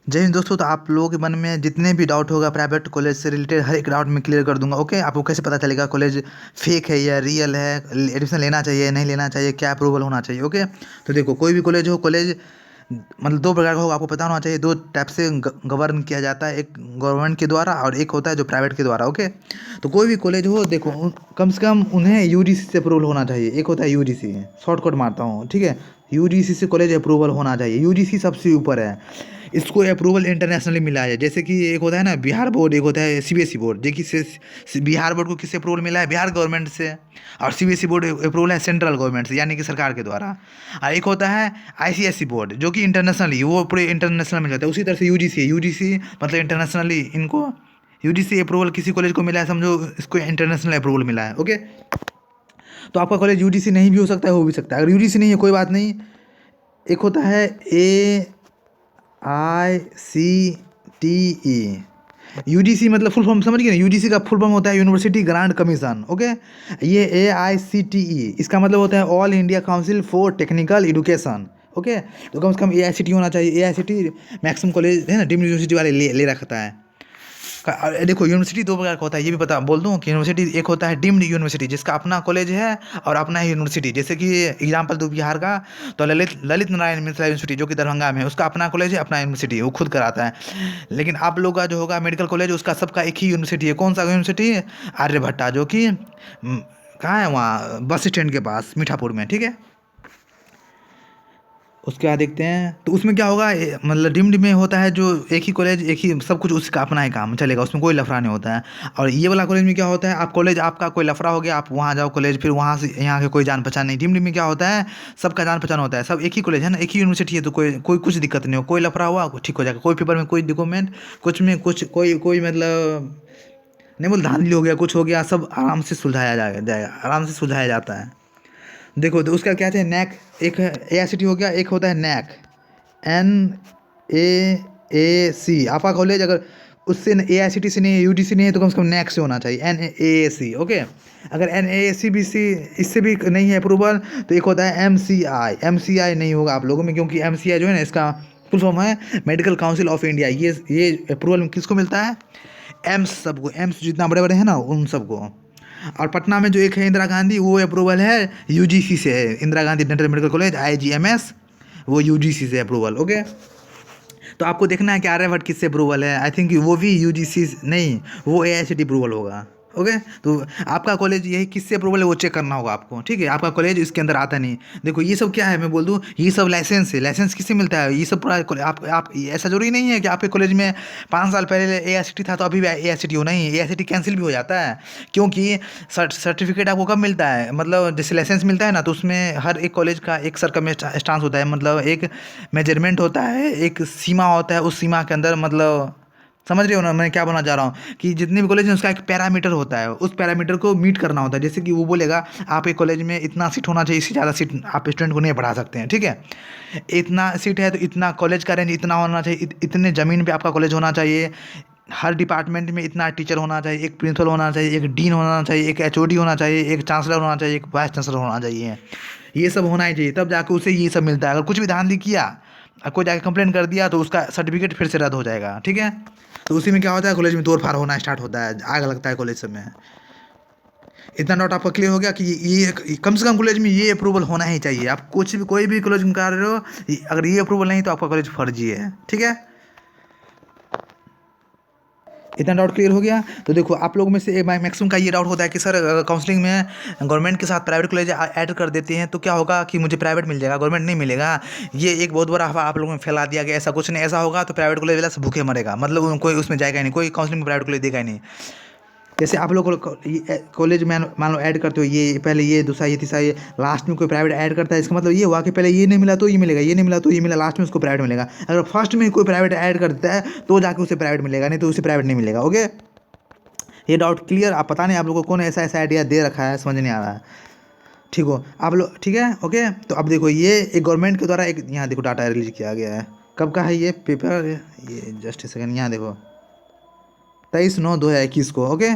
जय हिंद दोस्तों। तो आप लोगों के मन में जितने भी डाउट होगा प्राइवेट कॉलेज से रिलेटेड हर एक डाउट में क्लियर कर दूंगा। ओके, आपको कैसे पता चलेगा कॉलेज फेक है या रियल है, एडमिशन लेना चाहिए नहीं लेना चाहिए, क्या अप्रूवल होना चाहिए। ओके, तो देखो कोई भी कॉलेज हो, कॉलेज मतलब दो प्रकार का होगा, आपको पता होना चाहिए। दो टाइप से गवर्न किया जाता है, एक गवर्नमेंट के द्वारा और एक होता है जो प्राइवेट के द्वारा। ओके, तो कोई भी कॉलेज हो देखो कम से कम उन्हें यूजीसी से अप्रूवल होना चाहिए। एक होता है यूजीसी, शॉर्टकट मारता हूँ, ठीक है। यूजीसी से कॉलेज अप्रूवल होना चाहिए, यूजीसी सबसे ऊपर है। इसको अप्रूवल इंटरनेशनली मिला है, जैसे कि एक होता है ना बिहार बोर्ड, एक होता है सीबीएसई बोर्ड। देखिए बिहार बोर्ड को किससे अप्रूवल मिला है? बिहार गवर्नमेंट से। और सीबीएसई बोर्ड अप्रूवल है सेंट्रल गवर्नमेंट से, यानी कि सरकार के द्वारा। और एक होता है आईसीएसई बोर्ड, जो कि इंटरनेशनली, वो पूरे इंटरनेशनल में जाता है। उसी तरह से यूजीसी है, यूजीसी मतलब इंटरनेशनली इनको यूजीसी अप्रूवल किसी कॉलेज को मिला है, समझो इसको इंटरनेशनल अप्रूवल मिला है। ओके, तो आपका कॉलेज यूजीसी नहीं भी हो सकता है, हो भी सकता है। अगर यूजीसी नहीं है कोई बात नहीं। एक होता है AICTE। यूजीसी मतलब फुल फॉर्म समझ गए ना? यूजीसी का फुल फॉर्म होता है यूनिवर्सिटी ग्रांट कमीशन। ओके, ये AICTE इसका मतलब होता है all India council for technical education. Okay, तो कम से कम AICTE होना चाहिए। AICTE मैक्सिमम कॉलेज है ना डीम्ड यूनिवर्सिटी वाले ले रखता है। देखो यूनिवर्सिटी दो प्रकार का होता है, ये भी पता बोल दूं कि यूनिवर्सिटी एक होता है डीम्ड यूनिवर्सिटी, जिसका अपना कॉलेज है और अपना ही यूनिवर्सिटी। जैसे कि एग्जाम्पल दो बिहार का, तो ललित नारायण मिथिला यूनिवर्सिटी जो कि दरभंगा में है, उसका अपना कॉलेज है, अपना यूनिवर्सिटी वो खुद कराता है। लेकिन आप लोग का जो होगा मेडिकल कॉलेज, उसका सबका एक ही यूनिवर्सिटी है। कौन सा यूनिवर्सिटी? आर्यभट्टा, जो कि कहाँ है? वहाँ बस स्टैंड के पास मीठापुर में, ठीक है। उसके बाद देखते हैं तो उसमें क्या होगा, मतलब डिम्ड में होता है जो एक ही कॉलेज, एक ही सब कुछ, उसका अपना ही काम चलेगा, उसमें कोई लफड़ा नहीं होता है। और ये वाला कॉलेज में क्या होता है, आप कॉलेज आपका कोई लफड़ा हो गया, आप वहाँ जाओ कॉलेज, फिर वहाँ से यहाँ के कोई जान पहचान नहीं। डिम्ड में क्या होता है, सबका जान पहचान होता है, सब एक ही कॉलेज है ना, एक ही यूनिवर्सिटी है, तो कोई कोई कुछ दिक्कत नहीं हो, कोई लफड़ा हुआ ठीक हो जाएगा। कोई पेपर में कोई डॉक्यूमेंट, कुछ में कुछ, कोई कोई मतलब नहीं बोल धांधली हो गया, कुछ हो गया, सब आराम से सुलझाया जाएगा, आराम से सुलझाया जाता है। देखो तो उसका क्या कहते हैं, नैक। एक AICTE हो गया, एक होता है नैक, NAAC। आपका कॉलेज अगर उससे AICTE से नहीं है, यूजीसी नहीं है, तो कम से कम नैक से होना चाहिए, NAAC। ओके, अगर NAAC भी सी इससे भी नहीं है अप्रूवल, तो एक होता है MCI नहीं होगा आप लोगों में, क्योंकि MCI जो है ना, इसका फुल फॉर्म है मेडिकल काउंसिल ऑफ इंडिया। ये अप्रूवल किसको मिलता है? एम्स सबको, एम्स जितना बड़े बड़े हैं ना उन सबको। और पटना में जो एक है इंदिरा गांधी, वो अप्रूवल है यूजीसी से है, Indira Gandhi dental medical college IGMS, वो यूजीसी से अप्रूवल। ओके, तो आपको देखना है कि आर्यभट्ट किससे अप्रूवल है। आई थिंक वो भी यूजीसी नहीं, वो AICTE अप्रूवल होगा। ओके, तो आपका कॉलेज यही किससे अप्रूवल है वो चेक करना होगा आपको, ठीक है। आपका कॉलेज इसके अंदर आता नहीं। देखो ये सब क्या है, मैं बोल दूं, ये सब लाइसेंस है। लाइसेंस किससे मिलता है? ये सब पूरा आप ऐसा जरूरी नहीं है कि आपके कॉलेज में 5 साल पहले AICTE था तो अभी भी AICTE हो, नहीं, AICTE कैंसिल भी हो जाता है। क्योंकि सर्टिफिकेट आपको कब मिलता है, मतलब जैसे लाइसेंस मिलता है ना, तो उसमें हर एक कॉलेज का एक सर्कम स्टांस होता है, मतलब एक मेजरमेंट होता है, एक सीमा होता है, उस सीमा के अंदर, मतलब समझ रहे हो ना मैं क्या बोलना चाह रहा हूँ, कि जितने भी कॉलेज हैं उसका एक पैरामीटर होता है, उस पैरामीटर को मीट करना होता है। जैसे कि वो बोलेगा आप एक कॉलेज में इतना सीट होना चाहिए, इससे ज़्यादा सीट आप स्टूडेंट को नहीं पढ़ा सकते हैं, ठीक है। इतना सीट है तो इतना कॉलेज का रेंज इतना होना चाहिए, इतने ज़मीन पे आपका कॉलेज होना चाहिए, हर डिपार्टमेंट में इतना टीचर होना चाहिए, एक प्रिंसिपल होना चाहिए, एक डीन होना चाहिए, एक HOD होना चाहिए, एक चांसलर होना चाहिए, एक वाइस चांसलर होना चाहिए। ये सब होना ही चाहिए, तब जाके उसे ये सब मिलता है। अगर कुछ भी धांधली किया और कोई जाके कंप्लेन कर दिया, तो उसका सर्टिफिकेट फिर से रद्द हो जाएगा, ठीक है। तो उसी में क्या होता है, कॉलेज में तोड़ फाड़ होना स्टार्ट होता है, आग लगता है कॉलेज सब में। इतना डाउट आपका क्लियर हो गया कि ये कम से कम कॉलेज में ये अप्रूवल होना ही चाहिए। आप कुछ भी कोई भी कॉलेज में कर रहे हो, अगर ये अप्रूवल नहीं तो आपका कॉलेज फर्जी है, ठीक है। इतना डाउट क्लियर हो गया। तो देखो आप लोगों में से मैक्सिमम का ये डाउट होता है कि सर काउंसलिंग में गवर्नमेंट के साथ प्राइवेट कॉलेज ऐड कर देते हैं तो क्या होगा कि मुझे प्राइवेट मिल जाएगा, गवर्नमेंट नहीं मिलेगा। ये एक बहुत बड़ा अफवाह आप लोगों में फैला दिया गया। ऐसा कुछ नहीं, ऐसा होगा तो प्राइवेट कॉलेज वाला से भूखे मरेगा, मतलब कोई उसमें जाएगा ही नहीं, कोई काउंसलिंग में प्राइवेट कॉलेज देगा ही नहीं। जैसे आप लोग कॉलेज में मान लो ऐड करते हो, ये पहले ये दूसरा ये तीसरा ये, लास्ट में कोई प्राइवेट ऐड करता है, इसका मतलब ये हुआ कि पहले ये नहीं मिला तो ये मिलेगा, ये नहीं मिला तो ये मिला, लास्ट में उसको प्राइवेट मिलेगा। अगर फर्स्ट में कोई प्राइवेट ऐड कर देता है तो जाके उसे प्राइवेट मिलेगा, नहीं तो उसे प्राइवेट नहीं मिलेगा। ओके, ये डाउट क्लियर। आप पता नहीं आप लोगों को कौन ऐसा ऐसा आइडिया दे रखा है, समझ नहीं आ रहा है। ठीक हो आप लोग, ठीक है। ओके, तो अब देखो ये एक गवर्नमेंट के द्वारा एक यहाँ देखो डाटा रिलीज किया गया है। कब का है ये पेपर? ये जस्ट सेकंड, यहाँ देखो 23/9/2021 को। ओके,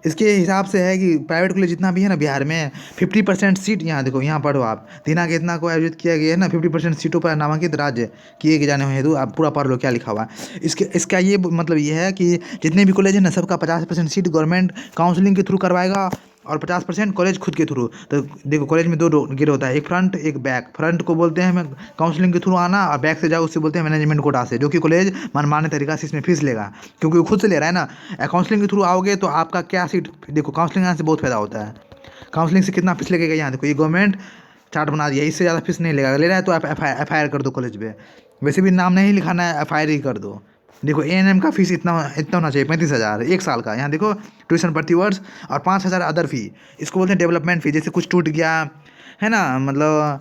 इसके हिसाब से है कि प्राइवेट कॉलेज जितना भी है ना बिहार में 50% सीट, यहाँ देखो यहाँ पढ़ो आप, दिनांक इतना को आयोजित किया गया है ना 50% सीटों पर नामांकित राज्य किए जाने हेतु आप पूरा पढ़ लो क्या लिखा हुआ है। इसके इसका ये मतलब ये है कि जितने भी कॉलेज है ना सबका 50% सीट गवर्नमेंट काउंसलिंग के थ्रू करवाएगा और 50% कॉलेज खुद के थ्रू। तो देखो कॉलेज में दो गिर होता है, एक फ्रंट एक बैक। फ्रंट को बोलते हैं काउंसलिंग के थ्रू आना, और बैक से जाओ उससे बोलते हैं मैनेजमेंट कोटा से, जो कि कॉलेज मनमाने तरीका से इसमें फीस लेगा क्योंकि वो खुद से ले रहा है ना। काउंसलिंग के थ्रू आओगे तो आपका क्या सीट, देखो काउंसलिंग आने से बहुत फायदा होता है। काउंसलिंग से कितना फीस लगेगा यहाँ देखो, ये गवर्नमेंट चार्ट बना दिया, इससे ज़्यादा फीस नहीं लेगा। ले रहा है तो आप एफ आई आर कर दो कॉलेज पे, वैसे भी नाम नहीं लिखाना है, एफ आई आर ही कर दो। देखो ANM का फीस इतना इतना होना चाहिए 35,000 एक साल का। यहाँ देखो ट्यूशन प्रति वर्ष और 5,000 अदर फी, इसको बोलते हैं डेवलपमेंट फी। जैसे कुछ टूट गया है ना, मतलब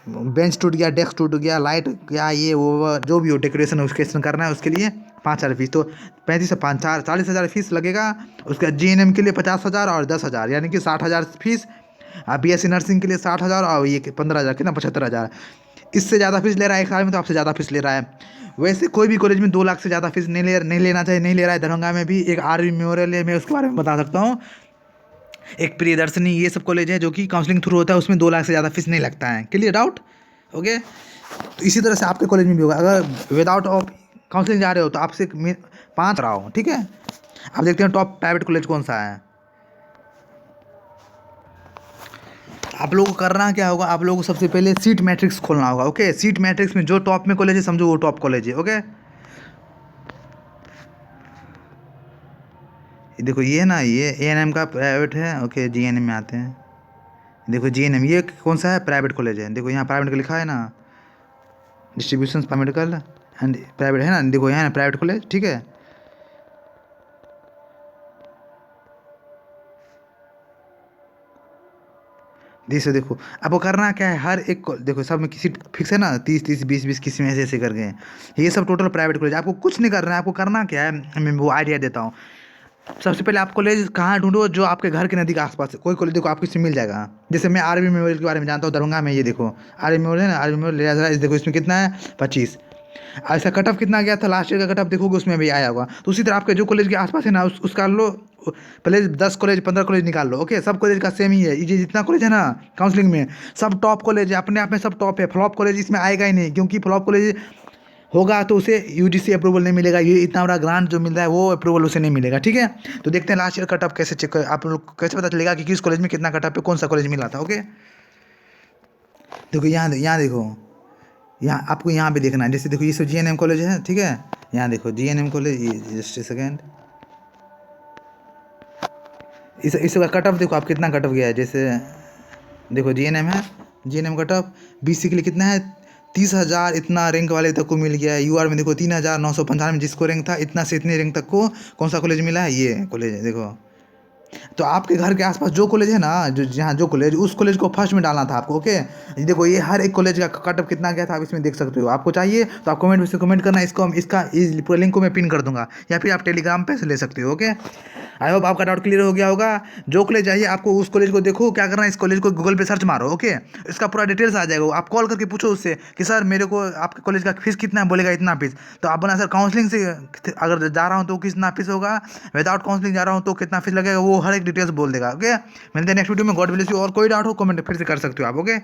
बेंच टूट गया, डेस्क टूट गया, लाइट क्या ये वो जो भी हो डेकोरेशन उसकेशन करना है उसके लिए 5,000 फीस। तो 35 से 5 4 40,000 फीस लगेगा। उसके बाद GNM के लिए 50,000 और 10,000 यानी कि 60,000 फीस। BSc नर्सिंग के लिए 60,000 और ये 15,000 कितना 75,000। इससे ज़्यादा फीस ले रहा है एक साल में, तो आपसे ज़्यादा फीस ले रहा है। वैसे कोई भी कॉलेज में 2 लाख से ज़्यादा फीस नहीं लेना चाहिए, नहीं ले रहा है। दरभंगा में भी एक RV मेमोरियल है, मैं उसके बारे में बता सकता हूँ। एक प्रियदर्शनी, ये सब कॉलेज है जो कि काउंसलिंग थ्रू होता है, उसमें 2 लाख से ज़्यादा फीस नहीं लगता है। Clear doubt? ओके। तो इसी तरह से आपके कॉलेज में भी होगा, अगर विदाउट ऑफ काउंसलिंग जा रहे हो तो आपसे 5 रहा हो, ठीक है। आप देखते हैं टॉप प्राइवेट कॉलेज कौन सा है। आप लोगों को करना क्या होगा, आप लोगों को सबसे पहले सीट मैट्रिक्स खोलना होगा। ओके, सीट मैट्रिक्स में जो टॉप में कॉलेज है समझो वो टॉप कॉलेज है। ओके, देखो ये है ना, ये ANM का प्राइवेट है। ओके, GNM में आते हैं। देखो GNM ये कौन सा है, प्राइवेट कॉलेज है। देखो यहाँ प्राइवेट का लिखा है ना, डिस्ट्रीब्यूशन मेडिकल एंड प्राइवेट है ना। देखो यहाँ प्राइवेट कॉलेज, ठीक है। जैसे देखो आपको करना क्या है, हर एक देखो सब में किसी फिक्स है ना, 30-30 20-20 किसी में ऐसे ऐसे कर गए। ये सब टोटल प्राइवेट कॉलेज। आपको कुछ नहीं करना है, आपको करना क्या है मैं वो आइडिया देता हूँ। सबसे पहले आप कॉलेज कहाँ ढूंढो, जो आपके घर के नज़दीक आसपास है। कोई कॉलेज देखो आपको इसमें मिल जाएगा। जैसे मैं RV मेमोरियल के बारे में जानता हूँ दरभंगा में, ये देखो RV मेमोरियल है ना, RV मेमोरियल लिया जा रहा है। देखो इसमें कितना है 25। ऐसा कट ऑफ कितना गया था लास्ट ईयर का कट ऑफ देखोगे उसमें भी आया होगा। तो उसी तरह आपके जो कॉलेज के आसपास है ना उसका लो, पहले 10 कॉलेज 15 कॉलेज निकाल लो। ओके, सब कॉलेज का सेम ही है, ये जितना कॉलेज है ना काउंसलिंग में सब टॉप कॉलेज है, अपने आप में सब टॉप है। फ्लॉप कॉलेज इसमें आएगा ही नहीं, क्योंकि फ्लॉप कॉलेज होगा तो उसे UGC अप्रूवल नहीं मिलेगा। ये इतना बड़ा ग्रांट जो मिल रहा है वो अप्रूवल उसे नहीं मिलेगा, ठीक है। तो देखते हैं लास्ट ईयर कट ऑफ कैसे चेक कर, आप लोग को कैसे पता चलेगा कि किस कॉलेज में कितना कट ऑफ पे कौन सा कॉलेज मिला था। ओके, देखो यहाँ यहाँ देखो, यहाँ आपको यहाँ पे देखना है। जैसे देखो ये सब GNM कॉलेज है, ठीक है। यहाँ देखो GNM कॉलेज, जस्ट सेकेंड, इसका कट ऑफ देखो आप कितना कट ऑफ गया है। जैसे देखो GNM है, GNM कट ऑफ BC के लिए कितना है 30,000, इतना रैंक वाले तक को मिल गया है। UR में देखो 3,995 जिसको रैंक था इतना से इतने रैंक तक को कौन सा कॉलेज मिला है, ये कॉलेज है देखो। तो आपके घर के आसपास जो कॉलेज है ना, जो जहाँ जो कॉलेज, उस कॉलेज को फर्स्ट में डालना था आपको। ओके, ये देखो ये हर एक कॉलेज का कट ऑफ कितना गया था आप इसमें देख सकते हो। आपको चाहिए तो आप कमेंट में से कमेंट करना, इसको हम इसका इस पूरे लिंक को मैं पिन कर दूंगा, या फिर आप टेलीग्राम पे से ले सकते हो। ओके, आई होप आपका डाउट क्लियर हो गया होगा। जो कॉलेज चाहिए आपको उस कॉलेज को देखो, क्या करना है इस कॉलेज को गूगल पे सर्च मारो। ओके, इसका पूरा डिटेल्स आ जाएगा। आप कॉल करके पूछो उससे कि सर मेरे को आपके कॉलेज का फीस कितना है, बोलेगा इतना फीस। तो आप बोला सर काउंसलिंग से अगर जा रहा हूँ तो कितना फीस होगा, विदाउट काउंसलिंग जा रहा हूँ तो कितना फीस लगेगा, वो हर एक डिटेल्स बोल देगा। ओके, मिलते हैं नेक्स्ट वीडियो में। God bless you. और कोई डाउट हो कमेंट फिर से कर सकते हो आप। ओके।